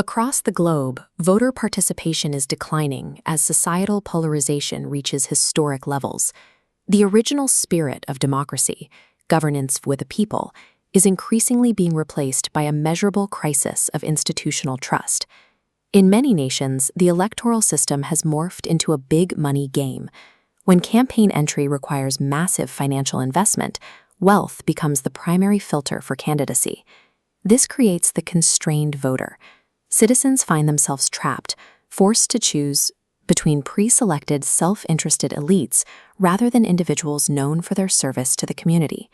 Across the globe, voter participation is declining as societal polarization reaches historic levels. The original spirit of democracy, governance with the people, is increasingly being replaced by a measurable crisis of institutional trust. In many nations, the electoral system has morphed into a big money game. When campaign entry requires massive financial investment, wealth becomes the primary filter for candidacy. This creates the constrained voter. Citizens find themselves trapped, forced to choose between pre-selected self-interested elites rather than individuals known for their service to the community.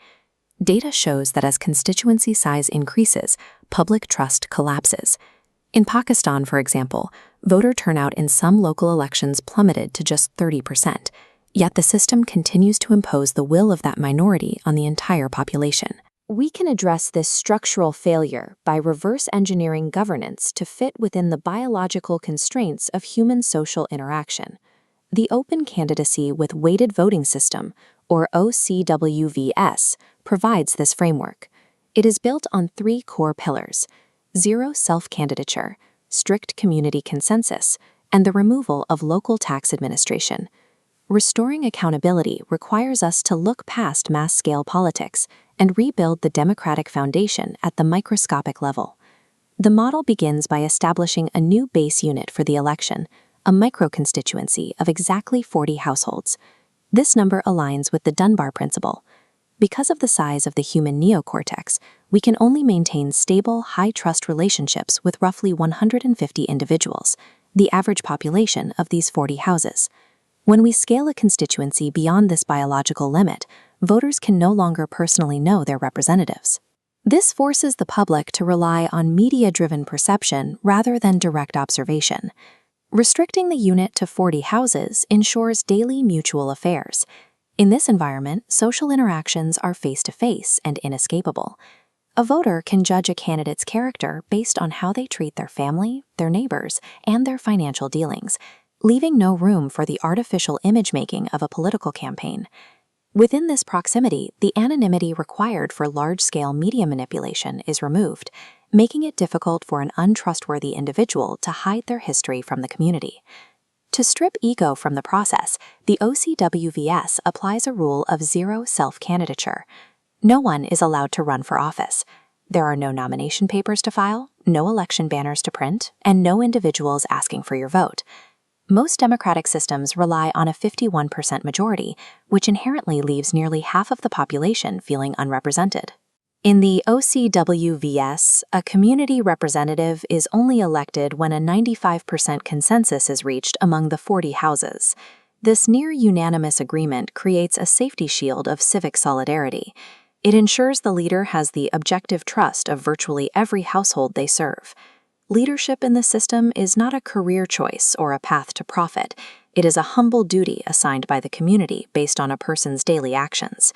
Data shows that as constituency size increases, public trust collapses. In Pakistan, for example, voter turnout in some local elections plummeted to just 30%, yet the system continues to impose the will of that minority on the entire population. We can address this structural failure by reverse engineering governance to fit within the biological constraints of human social interaction. The Open Candidacy with Weighted Voting System, or OCWVS, provides this framework. It is built on three core pillars: zero self-candidature, strict community consensus, and the removal of local tax administration. Restoring accountability requires us to look past mass-scale politics and rebuild the democratic foundation at the microscopic level. The model begins by establishing a new base unit for the election, a micro-constituency of exactly 40 households. This number aligns with the Dunbar Principle. Because of the size of the human neocortex, we can only maintain stable, high-trust relationships with roughly 150 individuals, the average population of these 40 houses. When we scale a constituency beyond this biological limit, voters can no longer personally know their representatives. This forces the public to rely on media-driven perception rather than direct observation. Restricting the unit to 40 houses ensures daily mutual affairs. In this environment, social interactions are face-to-face and inescapable. A voter can judge a candidate's character based on how they treat their family, their neighbors, and their financial dealings, leaving no room for the artificial image-making of a political campaign. Within this proximity, the anonymity required for large-scale media manipulation is removed, making it difficult for an untrustworthy individual to hide their history from the community. To strip ego from the process, the OCWVS applies a rule of zero self-candidature. No one is allowed to run for office. There are no nomination papers to file, no election banners to print, and no individuals asking for your vote. Most democratic systems rely on a 51% majority, which inherently leaves nearly half of the population feeling unrepresented. In the OCWVS, a community representative is only elected when a 95% consensus is reached among the 40 houses. This near-unanimous agreement creates a safety shield of civic solidarity. It ensures the leader has the objective trust of virtually every household they serve. Leadership in the system is not a career choice or a path to profit. It is a humble duty assigned by the community based on a person's daily actions.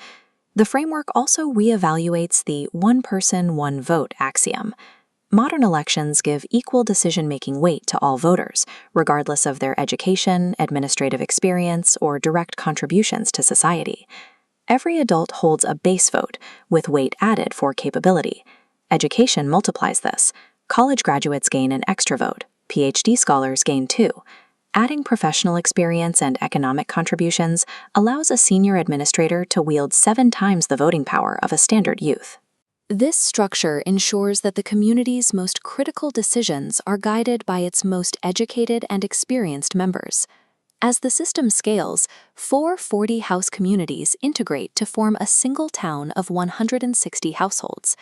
The framework also reevaluates the one person, one vote axiom. Modern elections give equal decision-making weight to all voters, regardless of their education, administrative experience, or direct contributions to society. Every adult holds a base vote, with weight added for capability. Education multiplies this. College graduates gain an extra vote, PhD scholars gain two. Adding professional experience and economic contributions allows a senior administrator to wield 7 times the voting power of a standard youth. This structure ensures that the community's most critical decisions are guided by its most educated and experienced members. As the system scales, 4 40-house communities integrate to form a single town of 160 households.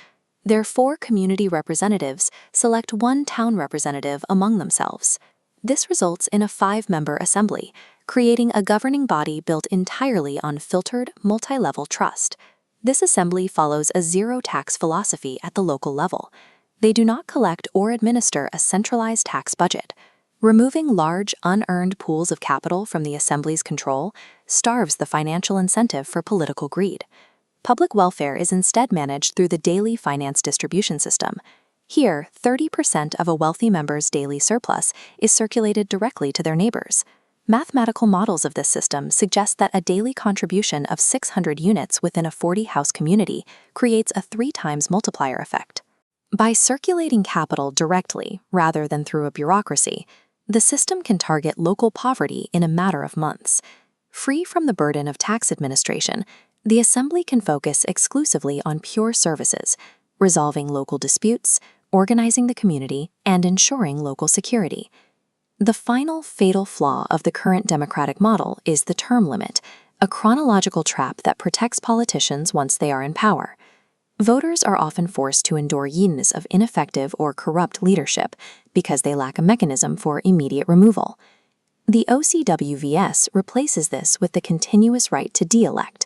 Their 4 community representatives select 1 town representative among themselves. This results in a 5-member assembly, creating a governing body built entirely on filtered, multi-level trust. This assembly follows a zero-tax philosophy at the local level. They do not collect or administer a centralized tax budget. Removing large, unearned pools of capital from the assembly's control starves the financial incentive for political greed. Public welfare is instead managed through the daily finance distribution system. Here, 30% of a wealthy member's daily surplus is circulated directly to their neighbors. Mathematical models of this system suggest that a daily contribution of 600 units within a 40-house community creates a 3 times multiplier effect. By circulating capital directly rather than through a bureaucracy, the system can target local poverty in a matter of months. Free from the burden of tax administration, the Assembly can focus exclusively on pure services, resolving local disputes, organizing the community, and ensuring local security. The final fatal flaw of the current democratic model is the term limit, a chronological trap that protects politicians once they are in power. Voters are often forced to endure years of ineffective or corrupt leadership because they lack a mechanism for immediate removal. The OCWVS replaces this with the continuous right to de-elect.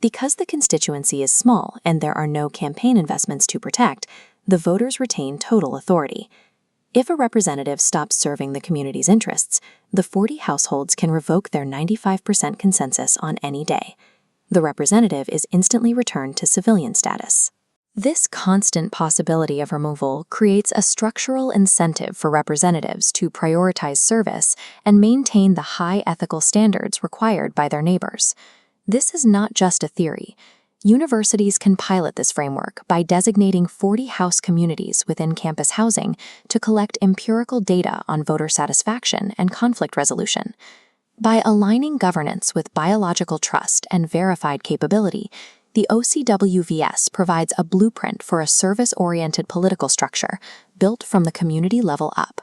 Because the constituency is small and there are no campaign investments to protect, the voters retain total authority. If a representative stops serving the community's interests, the 40 households can revoke their 95% consensus on any day. The representative is instantly returned to civilian status. This constant possibility of removal creates a structural incentive for representatives to prioritize service and maintain the high ethical standards required by their neighbors. This is not just a theory. Universities can pilot this framework by designating 40 house communities within campus housing to collect empirical data on voter satisfaction and conflict resolution. By aligning governance with biological trust and verified capability, the OCWVS provides a blueprint for a service-oriented political structure built from the community level up.